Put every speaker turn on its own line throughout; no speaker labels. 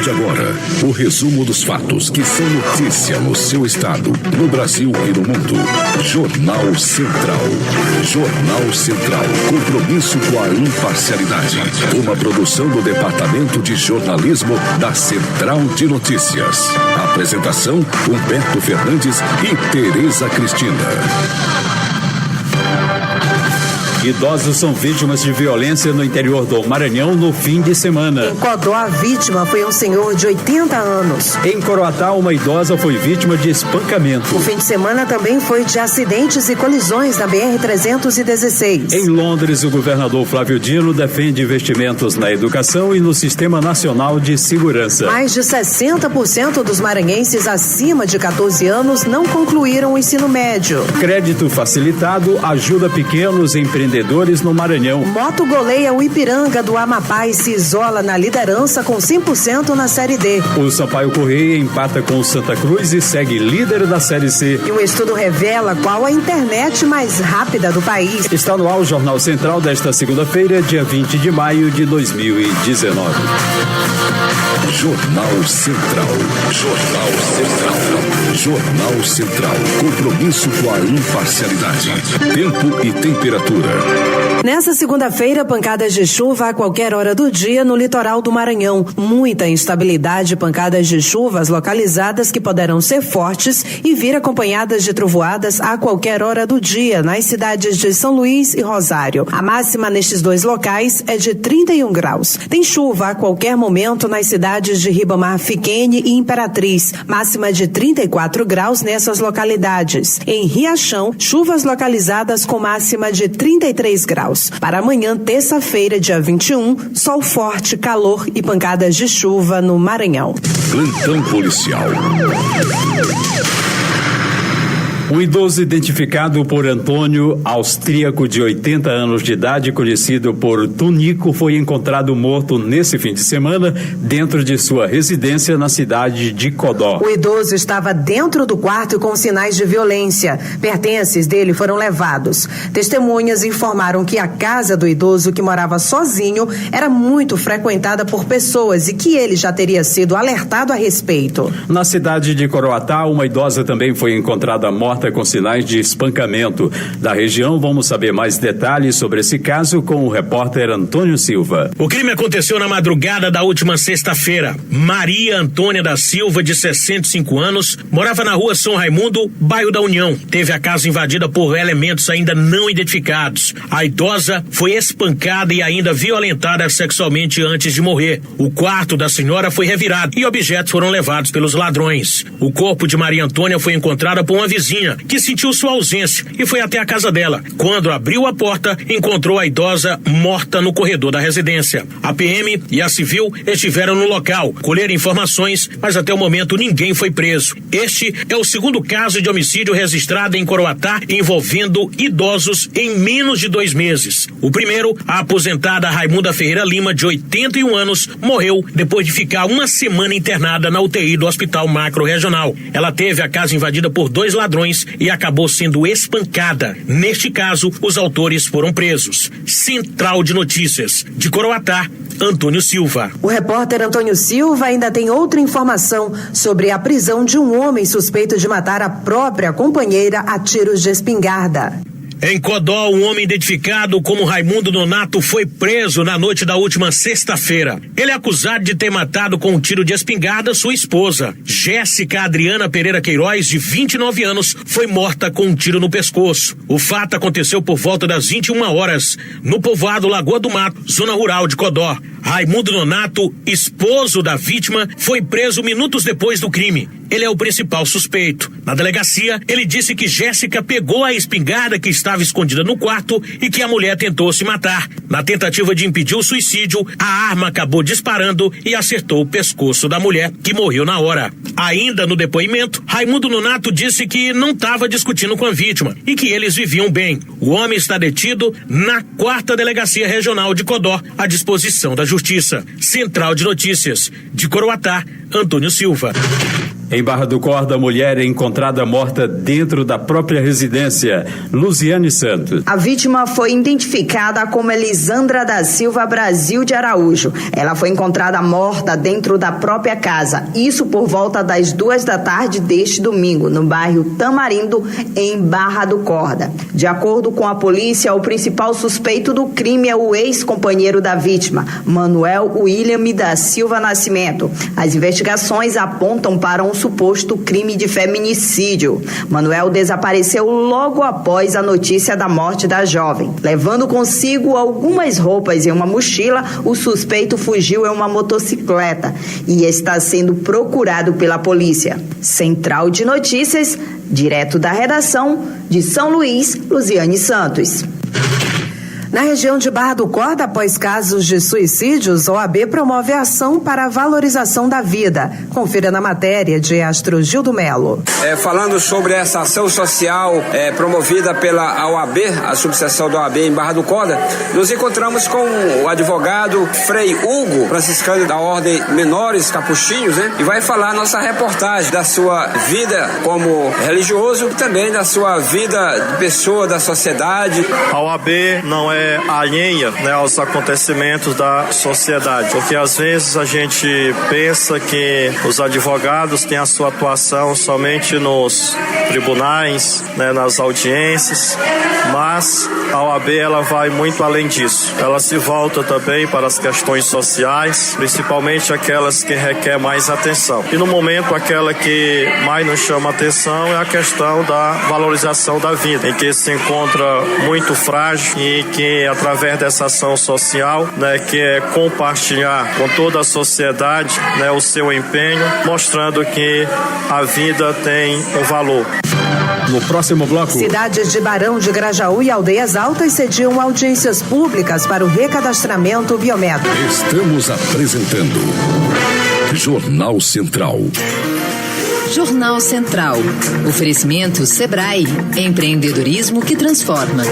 de agora, o resumo dos fatos que são notícia no seu estado, no Brasil e no mundo. Jornal Central. Jornal Central. Compromisso com a imparcialidade. Uma produção do Departamento de Jornalismo da Central de Notícias. Apresentação: Humberto Fernandes e Tereza Cristina.
Idosos são vítimas de violência no interior do Maranhão no fim de semana.
Em Codó, a vítima foi um senhor de 80 anos.
Em Coroatá, uma idosa foi vítima de espancamento.
O fim de semana também foi de acidentes e colisões na BR-316.
Em Londres, o governador Flávio Dino defende investimentos na educação e no Sistema Nacional de Segurança.
Mais de 60% dos maranhenses acima de 14 anos não concluíram o ensino médio.
Crédito facilitado ajuda pequenos empreendedores no Maranhão.
Moto goleia o Ipiranga do Amapá e se isola na liderança com 100% na Série D.
O Sampaio Corrêa empata com o Santa Cruz e segue líder da Série C.
E um estudo revela qual a internet mais rápida do país.
Está no ar o Jornal Central desta segunda-feira, dia 20 de maio de 2019.
Jornal Central. Jornal Central. Jornal Central. Compromisso com a imparcialidade. Tempo e temperatura.
Nessa segunda-feira, pancadas de chuva a qualquer hora do dia no litoral do Maranhão. Muita instabilidade, pancadas de chuvas localizadas que poderão ser fortes e vir acompanhadas de trovoadas a qualquer hora do dia nas cidades de São Luís e Rosário. A máxima nestes dois locais é de 31 graus. Tem chuva a qualquer momento nas cidades de Ribamar, Fiquene e Imperatriz. Máxima de 34 graus nessas localidades. Em Riachão, chuvas localizadas com máxima de 33 graus. Para amanhã, terça-feira, dia 21, sol forte, calor e pancadas de chuva no Maranhão.
Plantão policial.
O idoso identificado por Antônio, austríaco de 80 anos de idade, conhecido por Tunico, foi encontrado morto nesse fim de semana dentro de sua residência na cidade de Codó.
O idoso estava dentro do quarto com sinais de violência. Pertences dele foram levados. Testemunhas informaram que a casa do idoso, que morava sozinho, era muito frequentada por pessoas e que ele já teria sido alertado a respeito.
Na cidade de Coroatá, uma idosa também foi encontrada morta com sinais de espancamento. Da região, vamos saber mais detalhes sobre esse caso com o repórter Antônio Silva.
O crime aconteceu na madrugada da última sexta-feira. Maria Antônia da Silva, de 65 anos, morava na rua São Raimundo, bairro da União. Teve a casa invadida por elementos ainda não identificados. A idosa foi espancada e ainda violentada sexualmente antes de morrer. O quarto da senhora foi revirado e objetos foram levados pelos ladrões. O corpo de Maria Antônia foi encontrado por uma vizinha que sentiu sua ausência e foi até a casa dela. Quando abriu a porta, encontrou a idosa morta no corredor da residência. A PM e a Civil estiveram no local, colheram informações, mas até o momento ninguém foi preso. Este é o segundo caso de homicídio registrado em Coroatá envolvendo idosos em menos de 2 meses. O primeiro, a aposentada Raimunda Ferreira Lima, de 81 anos, morreu depois de ficar uma semana internada na UTI do Hospital Macro Regional. Ela teve a casa invadida por 2 ladrões e acabou sendo espancada. Neste caso, os autores foram presos. Central de Notícias. De Coroatá, Antônio Silva.
O repórter Antônio Silva ainda tem outra informação sobre a prisão de um homem suspeito de matar a própria companheira a tiros de espingarda.
Em Codó, um homem identificado como Raimundo Nonato foi preso na noite da última sexta-feira. Ele é acusado de ter matado com um tiro de espingarda sua esposa. Jéssica Adriana Pereira Queiroz, de 29 anos, foi morta com um tiro no pescoço. O fato aconteceu por volta das 21 horas, no povoado Lagoa do Mato, zona rural de Codó. Raimundo Nonato, esposo da vítima, foi preso minutos depois do crime. Ele é o principal suspeito. Na delegacia, ele disse que Jéssica pegou a espingarda que estava escondida no quarto e que a mulher tentou se matar. Na tentativa de impedir o suicídio, a arma acabou disparando e acertou o pescoço da mulher, que morreu na hora. Ainda no depoimento, Raimundo Nonato disse que não estava discutindo com a vítima e que eles viviam bem. O homem está detido na 4ª Delegacia Regional de Codó, à disposição da Justiça. Central de Notícias. De Coroatá, Antônio Silva.
Em Barra do Corda, a mulher é encontrada morta dentro da própria residência. Luziane Santos.
A vítima foi identificada como Elisandra da Silva Brasil de Araújo. Ela foi encontrada morta dentro da própria casa. Isso por volta das 2 da tarde deste domingo, no bairro Tamarindo, em Barra do Corda. De acordo com a polícia, o principal suspeito do crime é o ex-companheiro da vítima, Manuel William da Silva Nascimento. As investigações apontam para um suposto crime de feminicídio. Manuel desapareceu logo após a notícia da morte da jovem. Levando consigo algumas roupas e uma mochila, o suspeito fugiu em uma motocicleta e está sendo procurado pela polícia. Central de Notícias, direto da redação de São Luís, Luziane Santos.
Na região de Barra do Corda, após casos de suicídios, a OAB promove ação para a valorização da vida. Confira na matéria de Astro Gildo Melo.
Falando sobre essa ação social promovida pela OAB, a subseção da OAB em Barra do Corda, nos encontramos com o advogado Frei Hugo, franciscano da Ordem Menores Capuchinhos, e vai falar nossa reportagem da sua vida como religioso e também da sua vida de pessoa da sociedade.
A OAB não é alheia, aos acontecimentos da sociedade, porque às vezes a gente pensa que os advogados têm a sua atuação somente nos tribunais, nas audiências, mas a OAB ela vai muito além disso. Ela se volta também para as questões sociais, principalmente aquelas que requer mais atenção. E no momento aquela que mais nos chama atenção é a questão da valorização da vida, em que se encontra muito frágil e que através dessa ação social, que é compartilhar com toda a sociedade, o seu empenho, mostrando que a vida tem um valor.
No próximo bloco,
cidades de Barão de Grajaú e Aldeias Altas cediam audiências públicas para o recadastramento biométrico.
Estamos apresentando Jornal Central.
Jornal Central. Oferecimento Sebrae. Empreendedorismo que transforma.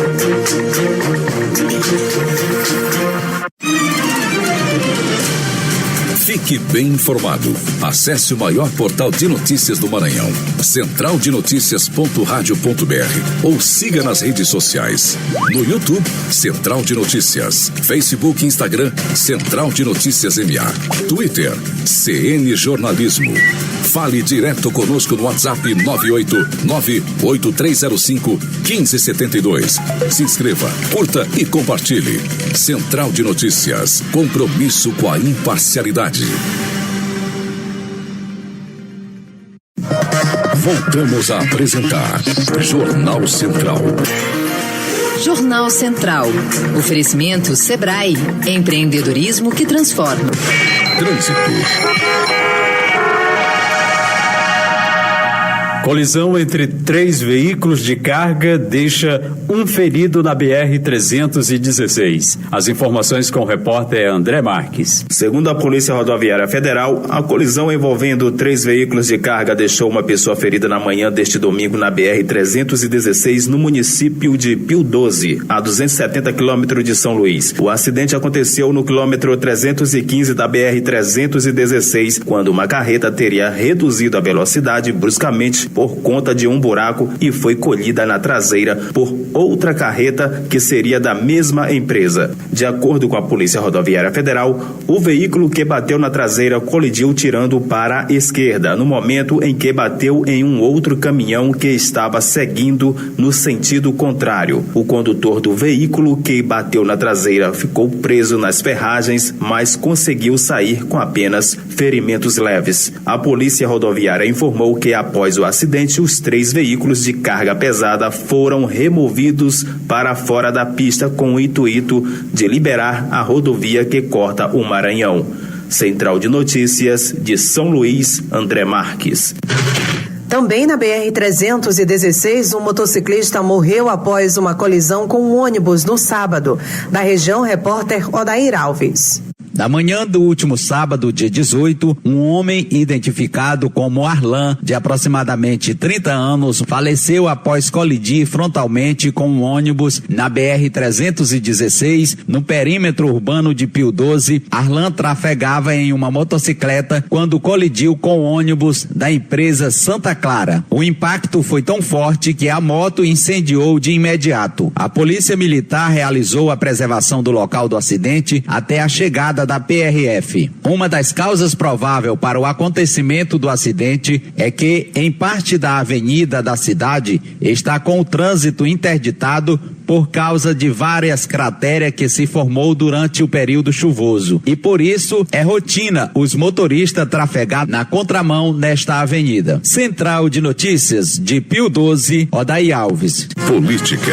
Fique bem informado. Acesse o maior portal de notícias do Maranhão, centraldenoticias.radio.br, ou siga nas redes sociais. No YouTube, Central de Notícias. Facebook e Instagram, Central de Notícias MA. Twitter, CN Jornalismo. Fale direto conosco no WhatsApp 989-8305-1572. Se inscreva, curta e compartilhe. Central de Notícias. Compromisso com a imparcialidade. Voltamos a apresentar Jornal Central.
Jornal Central. Oferecimento Sebrae. Empreendedorismo que transforma.
Trânsito.
Colisão entre 3 veículos de carga deixa um ferido na BR-316. As informações com o repórter André Marques.
Segundo a Polícia Rodoviária Federal, a colisão envolvendo 3 veículos de carga deixou uma pessoa ferida na manhã deste domingo na BR-316, no município de Pio 12, a 270 quilômetros de São Luís. O acidente aconteceu no quilômetro 315 da BR-316, quando uma carreta teria reduzido a velocidade bruscamente por conta de um buraco e foi colhida na traseira por outra carreta que seria da mesma empresa. De acordo com a Polícia Rodoviária Federal, o veículo que bateu na traseira colidiu tirando para a esquerda, no momento em que bateu em um outro caminhão que estava seguindo no sentido contrário. O condutor do veículo que bateu na traseira ficou preso nas ferragens, mas conseguiu sair com apenas ferimentos leves. A Polícia Rodoviária informou que após o acidente, os 3 veículos de carga pesada foram removidos para fora da pista com o intuito de liberar a rodovia que corta o Maranhão. Central de Notícias de São Luís, André Marques.
Também na BR-316, um motociclista morreu após uma colisão com um ônibus no sábado. Da região, repórter Odair Alves.
Na manhã do último sábado, dia 18, um homem identificado como Arlan, de aproximadamente 30 anos, faleceu após colidir frontalmente com um ônibus na BR-316, no perímetro urbano de Pio 12. Arlan trafegava em uma motocicleta quando colidiu com o ônibus da empresa Santa Clara. O impacto foi tão forte que a moto incendiou de imediato. A polícia militar realizou a preservação do local do acidente até a chegada da PRF. Uma das causas prováveis para o acontecimento do acidente é que, em parte da avenida da cidade, está com o trânsito interditado por causa de várias crateras que se formou durante o período chuvoso. E por isso é rotina os motoristas trafegar na contramão nesta avenida. Central de Notícias de Pio 12, Odaí Alves.
Política.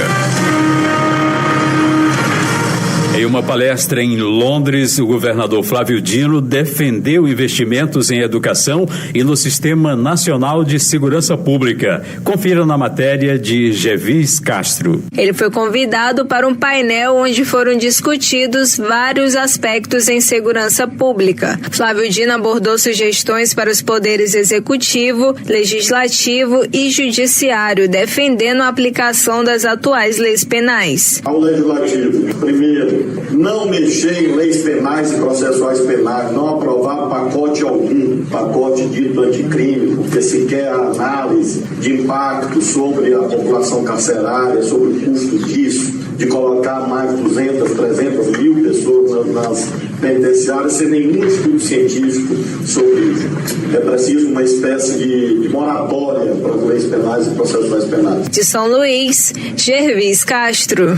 Em uma palestra em Londres, o governador Flávio Dino defendeu investimentos em educação e no Sistema Nacional de Segurança Pública. Confira na matéria de Gervis Castro.
Ele foi convidado para um painel onde foram discutidos vários aspectos em segurança pública. Flávio Dino abordou sugestões para os poderes executivo, legislativo e judiciário, defendendo a aplicação das atuais leis penais.
Ao legislativo, primeiro, não mexer em leis penais e processuais penais, não aprovar pacote algum, pacote dito anticrime, porque se quer a análise de impacto sobre a população carcerária, sobre o custo disso, de colocar mais de 200, 300 mil pessoas nas penitenciárias sem nenhum estudo científico sobre isso. É preciso uma espécie de moratória para as leis penais e processuais penais.
De São Luís, Gervis Castro.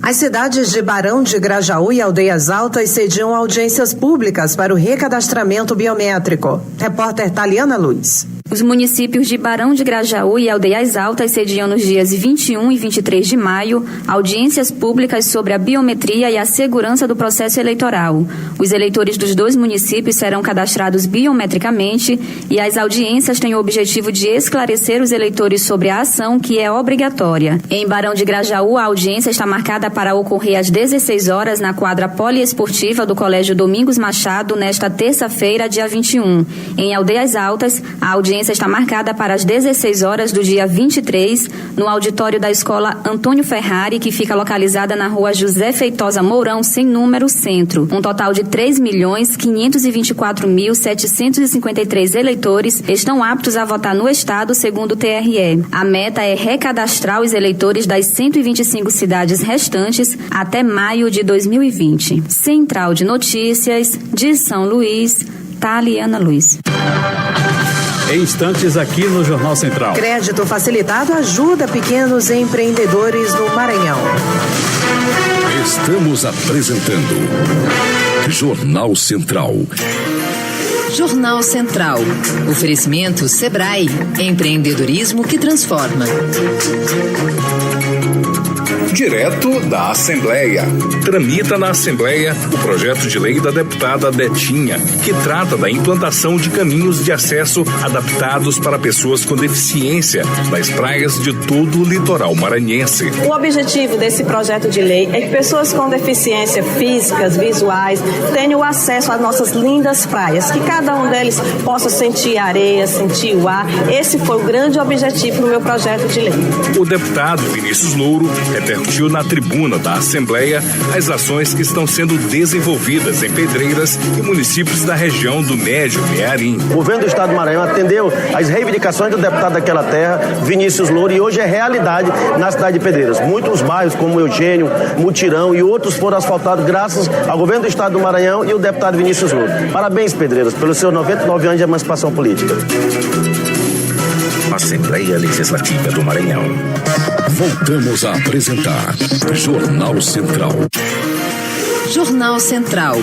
As cidades de Barão de Grajaú e Aldeias Altas cediam audiências públicas para o recadastramento biométrico. Repórter Taliana Luz.
Os municípios de Barão de Grajaú e Aldeias Altas cediam nos dias 21 e 23 de maio audiências públicas sobre a biometria e a segurança do processo eleitoral. Os eleitores dos dois municípios serão cadastrados biometricamente e as audiências têm o objetivo de esclarecer os eleitores sobre a ação que é obrigatória. Em Barão de Grajaú, a audiência está marcada para ocorrer às 16 horas na quadra poliesportiva do Colégio Domingos Machado nesta terça-feira, dia 21. Em Aldeias Altas, a audiência está marcada para as 16 horas do dia 23, no auditório da Escola Antônio Ferrari, que fica localizada na rua José Feitosa Mourão, sem número, Centro. Um total de 3.524.753 eleitores estão aptos a votar no estado, segundo o TRE. A meta é recadastrar os eleitores das 125 cidades restantes até maio de 2020. Central de Notícias, de São Luís, Taliana Luz.
Em instantes aqui no Jornal Central.
Crédito facilitado ajuda pequenos empreendedores no Maranhão.
Estamos apresentando Jornal Central.
Jornal Central. Oferecimento Sebrae. Empreendedorismo que transforma.
Direto da Assembleia. Tramita na Assembleia o projeto de lei da deputada Betinha, que trata da implantação de caminhos de acesso adaptados para pessoas com deficiência nas praias de todo o litoral maranhense.
O objetivo desse projeto de lei é que pessoas com deficiência físicas, visuais, tenham acesso às nossas lindas praias, que cada um deles possa sentir a areia, sentir o ar. Esse foi o grande objetivo do meu projeto de lei.
O deputado Vinícius Louro repercutiu na tribuna da Assembleia as ações que estão sendo desenvolvidas em Pedreiras e municípios da região do Médio Mearim.
O governo do estado do Maranhão atendeu às reivindicações do deputado daquela terra, Vinícius Louro, e hoje é realidade na cidade de Pedreiras. Muitos bairros como Eugênio, Mutirão e outros foram asfaltados graças ao governo do estado do Maranhão e o deputado Vinícius Louro. Parabéns, Pedreiras, pelos seus 99 anos de emancipação política.
Assembleia Legislativa do Maranhão.
Voltamos a apresentar Jornal Central.
Jornal Central.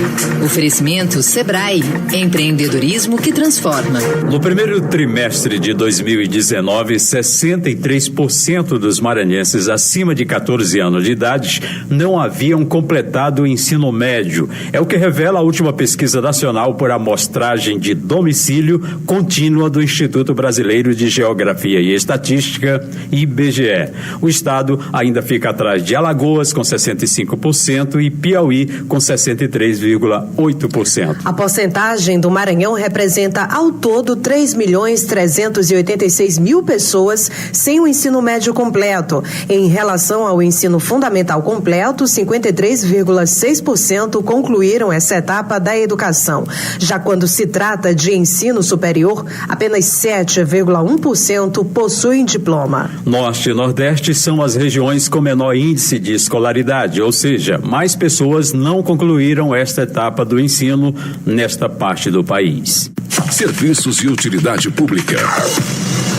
Oferecimento Sebrae. Empreendedorismo que transforma.
No primeiro trimestre de 2019, 63% dos maranhenses acima de 14 anos de idade não haviam completado o ensino médio. É o que revela a última pesquisa nacional por amostragem de domicílio contínua do Instituto Brasileiro de Geografia e Estatística, IBGE. O estado ainda fica atrás de Alagoas, com 65%, e Piauí, com 63,8%.
A porcentagem do Maranhão representa ao todo 3.386.000 pessoas sem o ensino médio completo. Em relação ao ensino fundamental completo, 53,6% concluíram essa etapa da educação. Já quando se trata de ensino superior, apenas 7,1% possuem diploma.
Norte e Nordeste são as regiões com menor índice de escolaridade, ou seja, mais pessoas não concluíram esta etapa do ensino nesta parte do país.
Serviços e utilidade pública.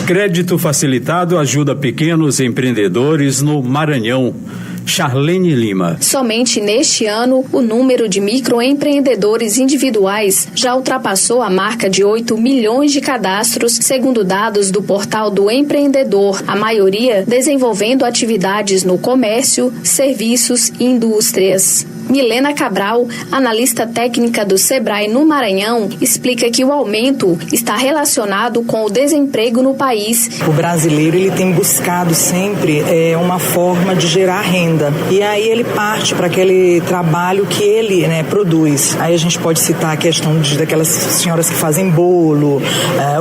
Crédito facilitado ajuda pequenos empreendedores no Maranhão. Charlene Lima.
Somente neste ano, o número de microempreendedores individuais já ultrapassou a marca de 8 milhões de cadastros, segundo dados do Portal do Empreendedor, a maioria desenvolvendo atividades no comércio, serviços e indústrias. Milena Cabral, analista técnica do Sebrae no Maranhão, explica que o aumento está relacionado com o desemprego no país.
O brasileiro ele tem buscado sempre uma forma de gerar renda. E aí ele parte para aquele trabalho que ele produz. Aí a gente pode citar a questão daquelas senhoras que fazem bolo,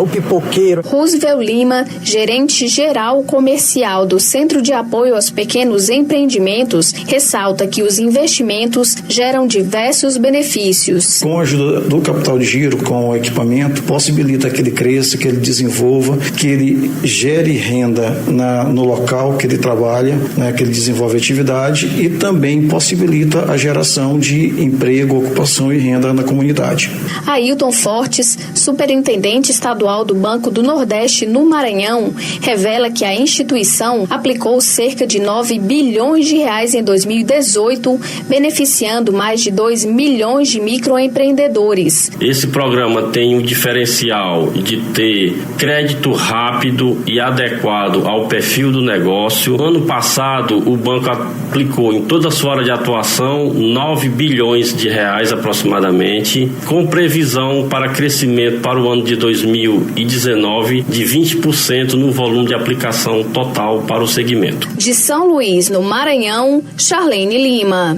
o pipoqueiro.
Roosevelt Lima, gerente geral comercial do Centro de Apoio aos Pequenos Empreendimentos, ressalta que os investimentos geram diversos benefícios.
Com a ajuda do capital de giro, com o equipamento, possibilita que ele cresça, que ele desenvolva, que ele gere renda no local que ele trabalha, que ele desenvolve atividade e também possibilita a geração de emprego, ocupação e renda na comunidade.
Ailton Fortes, superintendente estadual do Banco do Nordeste no Maranhão, revela que a instituição aplicou cerca de 9 bilhões de reais em 2018, beneficiando mais de 2 milhões de microempreendedores.
Esse programa tem um diferencial de ter crédito rápido e adequado ao perfil do negócio. Ano passado, o banco aplicou em toda a sua área de atuação 9 bilhões de reais aproximadamente, com previsão para crescimento para o ano de 2019 de 20% no volume de aplicação total para o segmento.
De São Luís, no Maranhão, Charlene Lima.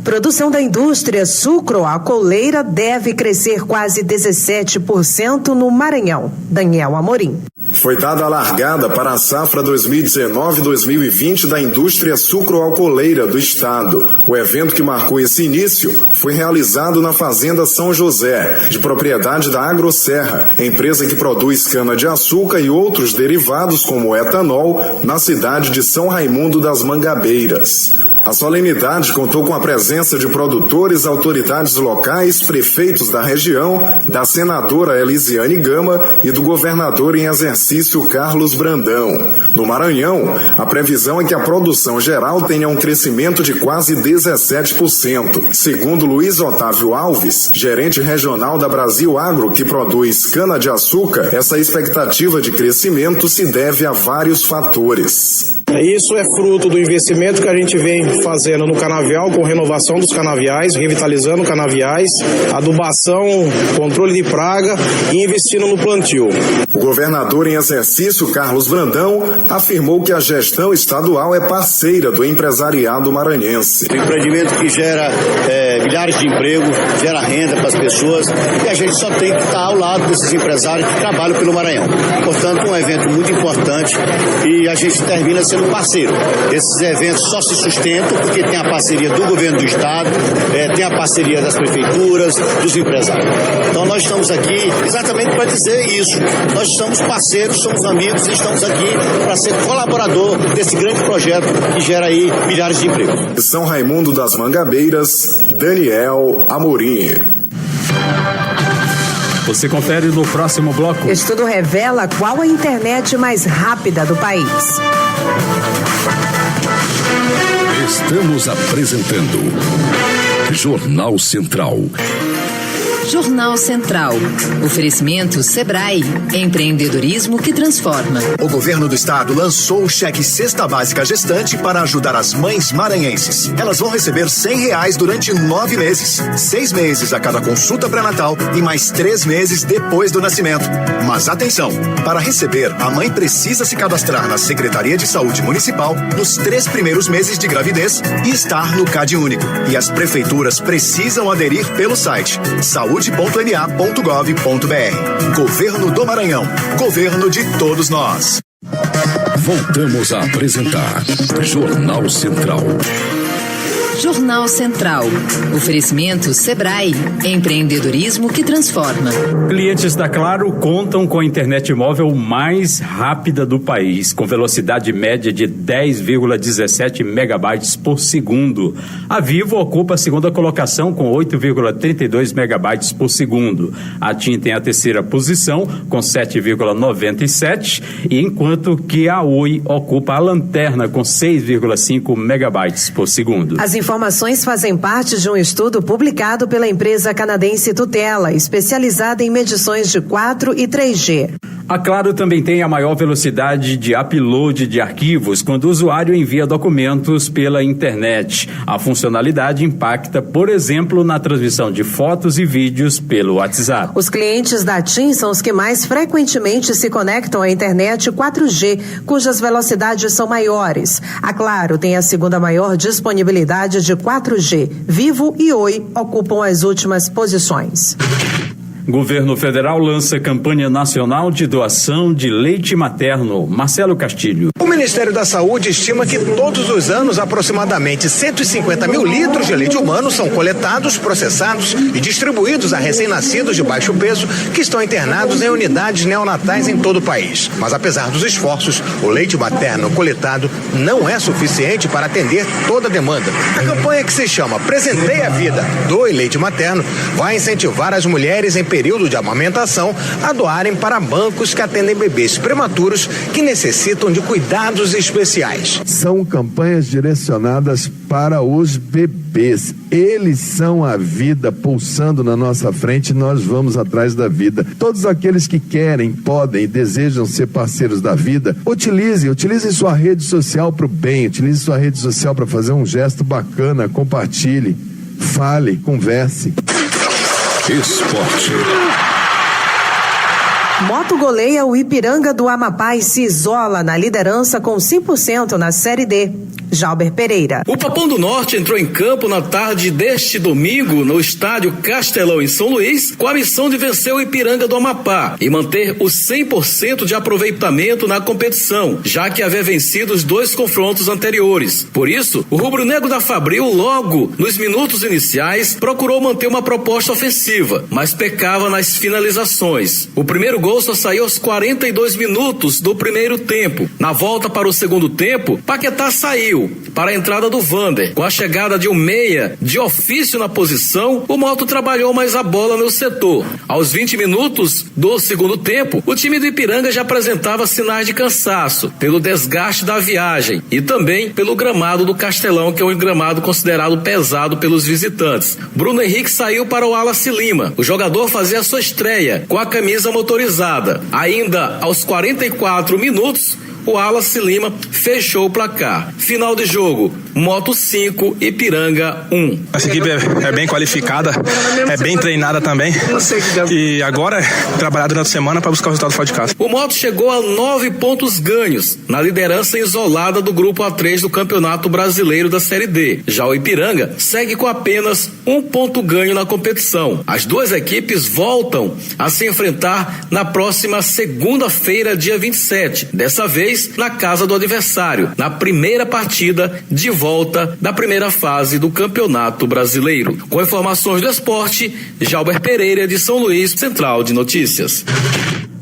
Produção da indústria sucroalcooleira deve crescer quase 17% no Maranhão. Daniel Amorim.
Foi dada a largada para a safra 2019-2020 da indústria sucroalcooleira do estado. O evento que marcou esse início foi realizado na Fazenda São José, de propriedade da Agroserra, empresa que produz cana-de-açúcar e outros derivados como etanol, na cidade de São Raimundo das Mangabeiras. A solenidade contou com a presença de produtores, autoridades locais, prefeitos da região, da senadora Elisiane Gama e do governador em exercício Carlos Brandão. No Maranhão, a previsão é que a produção geral tenha um crescimento de quase 17%. Segundo Luiz Otávio Alves, gerente regional da Brasil Agro, que produz cana-de-açúcar, essa expectativa de crescimento se deve a vários fatores.
Isso é fruto do investimento que a gente vem fazendo no canavial, com renovação dos canaviais, revitalizando canaviais, adubação, controle de praga e investindo no plantio.
O governador em exercício, Carlos Brandão, afirmou que a gestão estadual é parceira do empresariado maranhense.
Um empreendimento que gera milhares de empregos, gera renda para as pessoas e a gente só tem que estar ao lado desses empresários que trabalham pelo Maranhão. Portanto, um evento muito importante e a gente termina sendo parceiro. Esses eventos só se sustentam porque tem a parceria do governo do estado, tem a parceria das prefeituras, dos empresários. Então nós estamos aqui exatamente para dizer isso. Nós somos parceiros, somos amigos e estamos aqui para ser colaborador desse grande projeto que gera aí milhares de empregos.
São Raimundo das Mangabeiras, Daniel Amorim.
Você confere no próximo bloco.
Estudo revela qual a internet mais rápida do país.
Estamos apresentando Jornal Central.
Jornal Central. Oferecimento Sebrae. Empreendedorismo que transforma.
O governo do estado lançou o cheque Cesta Básica Gestante para ajudar as mães maranhenses. Elas vão receber R$100 durante 9 meses. 6 meses a cada consulta pré-natal e mais 3 meses depois do nascimento. Mas atenção, para receber, a mãe precisa se cadastrar na Secretaria de Saúde Municipal nos 3 primeiros meses de gravidez e estar no CadÚnico. E as prefeituras precisam aderir pelo site saude.ma.gov.br. Governo do Maranhão. Governo de todos nós.
Voltamos a apresentar Jornal Central.
Jornal Central. Oferecimento Sebrae. Empreendedorismo que transforma.
Clientes da Claro contam com a internet móvel mais rápida do país, com velocidade média de 10,17 megabytes por segundo. A Vivo ocupa a segunda colocação com 8,32 megabytes por segundo. A TIM tem a terceira posição com 7,97, enquanto que a Oi ocupa a lanterna com 6,5 megabytes por segundo.
As informações fazem parte de um estudo publicado pela empresa canadense Tutela, especializada em medições de 4 e 3G.
A Claro também tem a maior velocidade de upload de arquivos quando o usuário envia documentos pela internet. A funcionalidade impacta, por exemplo, na transmissão de fotos e vídeos pelo WhatsApp.
Os clientes da TIM são os que mais frequentemente se conectam à internet 4G, cujas velocidades são maiores. A Claro tem a segunda maior disponibilidade de 4G. Vivo e Oi ocupam as últimas posições.
Governo Federal lança campanha nacional de doação de leite materno. Marcelo Castilho.
O Ministério da Saúde estima que todos os anos aproximadamente 150 mil litros de leite humano são coletados, processados e distribuídos a recém-nascidos de baixo peso que estão internados em unidades neonatais em todo o país. Mas apesar dos esforços, o leite materno coletado não é suficiente para atender toda a demanda. A campanha, que se chama Presenteie a Vida, Doe Leite Materno, vai incentivar as mulheres em período de amamentação a doarem para bancos que atendem bebês prematuros que necessitam de cuidados especiais.
São campanhas direcionadas para os bebês. Eles são a vida pulsando na nossa frente e nós vamos atrás da vida. Todos aqueles que querem, podem e desejam ser parceiros da vida, utilize sua rede social para o bem, utilize sua rede social para fazer um gesto bacana, compartilhe, fale, converse.
Esporte.
Moto goleia o Ipiranga do Amapá e se isola na liderança com 100% na Série D. Jalber Pereira.
O Papão do Norte entrou em campo na tarde deste domingo no estádio Castelão, em São Luís, com a missão de vencer o Ipiranga do Amapá e manter o 100% de aproveitamento na competição, já que havia vencido os 2 confrontos anteriores. Por isso, o rubro-negro da Fabril, logo nos minutos iniciais, procurou manter uma proposta ofensiva, mas pecava nas finalizações. O primeiro gol só saiu aos 42 minutos do primeiro tempo. Na volta para o segundo tempo, Paquetá saiu para a entrada do Vander. Com a chegada de um meia de ofício na posição, o Moto trabalhou mais a bola no setor. Aos 20 minutos do segundo tempo, o time do Ipiranga já apresentava sinais de cansaço pelo desgaste da viagem e também pelo gramado do Castelão, que é um gramado considerado pesado pelos visitantes. Bruno Henrique saiu para o Wallace Lima. O jogador fazia sua estreia com a camisa motorizada. Ainda aos 44 minutos, o Wallace Lima fechou o placar. Final de jogo, Moto 5, Ipiranga 1.
Essa equipe é bem qualificada, é bem treinada também. E agora trabalhar durante a semana para buscar o resultado fora de casa.
O Moto chegou a 9 pontos ganhos na liderança isolada do grupo A3 do Campeonato Brasileiro da Série D. Já o Ipiranga segue com apenas 1 ponto ganho na competição. As duas equipes voltam a se enfrentar na próxima segunda-feira, dia 27. Dessa vez na casa do adversário, na primeira partida de volta da primeira fase do Campeonato Brasileiro. Com informações do esporte, Jalber Pereira, de São Luís, Central de Notícias.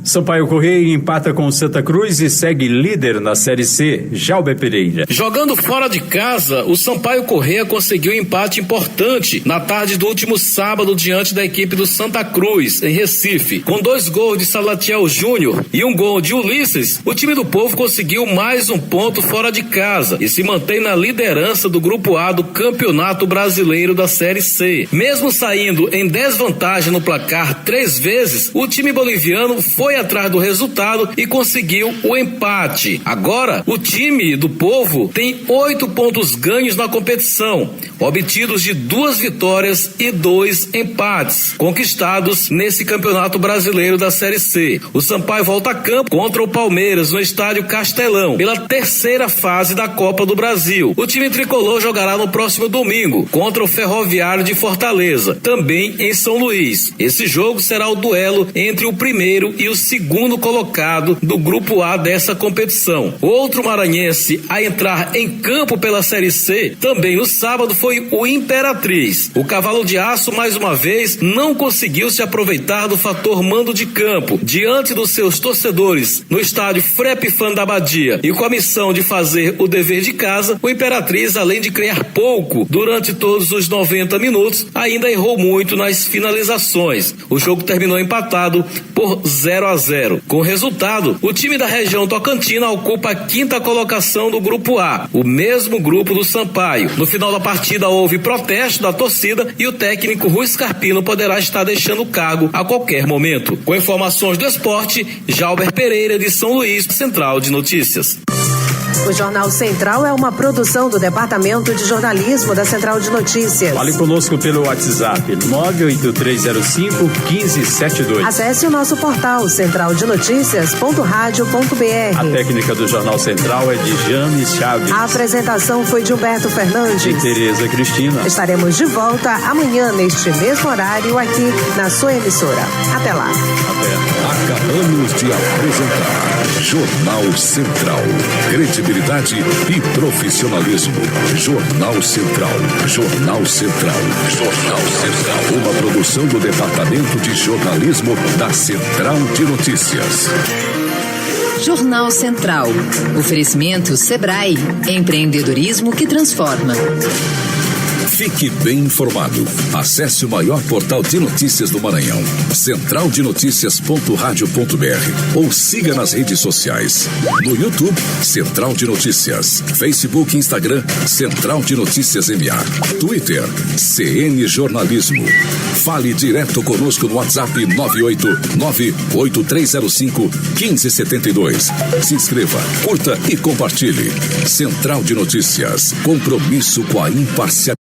Sampaio Corrêa empata com Santa Cruz e segue líder na Série C. Jalber Pereira.
Jogando fora de casa, o Sampaio Corrêa conseguiu um empate importante na tarde do último sábado diante da equipe do Santa Cruz, em Recife. Com 2 gols de Salatiel Júnior e 1 gol de Ulisses, o time do Povo conseguiu mais um ponto fora de casa e se mantém na liderança do Grupo A do Campeonato Brasileiro da Série C. Mesmo saindo em desvantagem no placar 3 vezes, o time boliviano foi atrás do resultado e conseguiu o empate. Agora, o time do Povo tem 8 pontos ganhos na competição, obtidos de 2 vitórias e 2 empates, conquistados nesse Campeonato Brasileiro da Série C. O Sampaio volta a campo contra o Palmeiras no estádio Castelão, pela 3ª fase da Copa do Brasil. O time tricolor jogará no próximo domingo contra o Ferroviário de Fortaleza, também em São Luís. Esse jogo será o duelo entre o primeiro e o segundo colocado do Grupo A dessa competição. Outro maranhense a entrar em campo pela Série C também no sábado foi o Imperatriz. O Cavalo de Aço, mais uma vez, não conseguiu se aproveitar do fator mando de campo diante dos seus torcedores no estádio Frepifan da Abadia, e com a missão de fazer o dever de casa, o Imperatriz, além de criar pouco durante todos os 90 minutos, ainda errou muito nas finalizações. O jogo terminou empatado por 0-0. Com o resultado, o time da região tocantina ocupa a 5ª colocação do Grupo A, o mesmo grupo do Sampaio. No final da partida houve protesto da torcida e o técnico Rui Scarpino poderá estar deixando o cargo a qualquer momento. Com informações do esporte, Jalber Pereira, de São Luís, Central de Notícias.
O Jornal Central é uma produção do Departamento de Jornalismo da Central de Notícias.
Fale conosco pelo WhatsApp 98305-1572.
Acesse o nosso portal centraldenoticias.radio.br.
A técnica do Jornal Central é de James Chaves.
A apresentação foi de Humberto Fernandes
e Tereza Cristina.
Estaremos de volta amanhã neste mesmo horário aqui na sua emissora. Até lá.
Acabamos de apresentar Jornal Central. Credibilidade e profissionalismo. Jornal Central. Jornal Central. Jornal Central. Uma produção do Departamento de Jornalismo da Central de Notícias.
Jornal Central. Oferecimento Sebrae. Empreendedorismo que transforma.
Fique bem informado. Acesse o maior portal de notícias do Maranhão, centraldenoticias.radio.br, ou siga nas redes sociais. No YouTube, Central de Notícias. Facebook e Instagram, Central de Notícias MA. Twitter, CN Jornalismo. Fale direto conosco no WhatsApp 989-8305-1572. Se inscreva, curta e compartilhe. Central de Notícias. Compromisso com a imparcialidade.